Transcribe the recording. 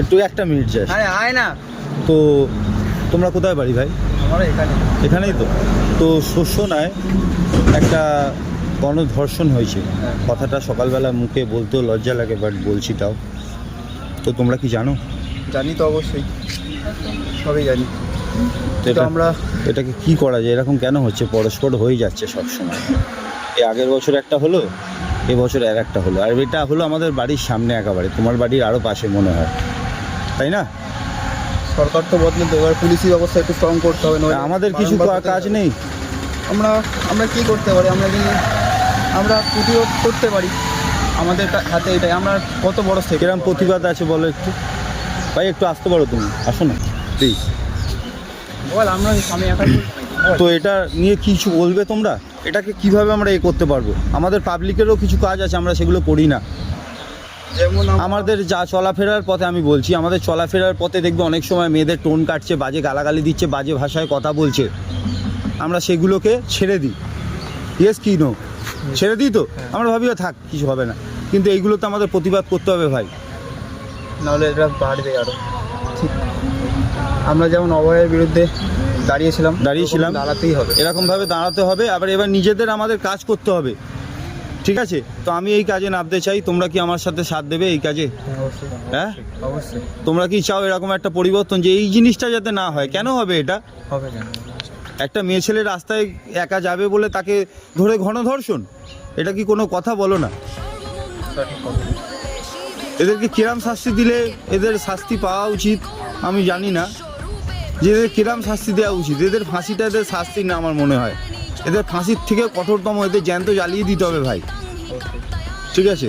একটু একটা মিনিট যাস। আরে আয় না। তো তোমরা কোথায় বাড়ি ভাই? আমরা এখানেই তো। তো শোষণায় একটা গণধর্ষণ হয়েছে। কথাটা সকালবেলা মুখে বলতেও লজ্জা লাগে, বাট বলছি তাও। তো তোমরা কি জানো? জানি তো, অবশ্যই সবই জানি। তো এটাকে কি করা যায়? এরকম কেন হচ্ছে? পরস্পর হয়ে যাচ্ছে সবসময়। আগের বছর একটা হলো, এবছর আর একটা হলো, আর এটা হলো আমাদের বাড়ির সামনে একেবারে, তোমার বাড়ির আরও পাশে মনে হয়, তাই না? সরকার তো বদলে তো, এবার পুলিশি ব্যবস্থা একটু স্ট্রং করতে হবে। আমাদের কিছু কাজ নেই। আমরা কি করতে পারি? আমরা প্রতিরোধ করতে পারি, আমাদের হাতে এটাই। আমরা কত বড় থেকে কিরম প্রতিবাদ আছে বলো একটু ভাই, একটু আসতে পারো তুমি, আসো না প্লিজ। বল, আমি একাই। তো এটা নিয়ে কিছু বলবে তোমরা? এটাকে কিভাবে আমরা করতে পারবো? আমাদের পাবলিকেরও কিছু কাজ আছে, আমরা সেগুলো করি না। যেমন আমাদের যা চলাফেরার পথে, আমি বলছি আমাদের চলাফেরার পথে দেখবে অনেক সময় মেয়েদের টোন কাটছে, বাজে গালাগালি দিচ্ছে, বাজে ভাষায় কথা বলছে, আমরা সেগুলোকে ছেড়ে দিই। ইয়েস কি নো? ছেড়ে দিই তো, আমরা ভাবি থাক কিছু হবে না, কিন্তু এইগুলো তো আমাদের প্রতিবাদ করতে হবে ভাই, নাহলে এটা বাড়বে আরও। ঠিক, আমরা যেমন অভয়ের বিরুদ্ধে দাঁড়িয়েছিলাম, দাঁড়াতেই হবে, এরকমভাবে দাঁড়াতে হবে। আবার এবার নিজেদের আমাদের কাজ করতে হবে, ঠিক আছে? তো আমি এই কাজে নামতে চাই, তোমরা কি আমার সাথে সাথ দেবে এই কাজে? হ্যাঁ অবশ্যই। তোমরা কি চাও এরকম একটা পরিবর্তন, যে এই জিনিসটা যাতে না হয়? কেন হবে এটা? হবে কেন? একটা মেয়ে ছেলে রাস্তায় একা যাবে বলে তাকে ধরে গণধর্ষণ, এটা কি কোনো কথা? বলো না। এদেরকে কিরম শাস্তি দিলে এদের শাস্তি পাওয়া উচিত আমি জানি না, যে এদের কিরম শাস্তি দেওয়া উচিত। এদের ফাঁসিটা এদের শাস্তি না, আমার মনে হয় এদের ফাঁসির থেকে কঠোরতম, এদের জ্যান্ত জ্বালিয়ে দিতে হবে ভাই, ঠিক আছে?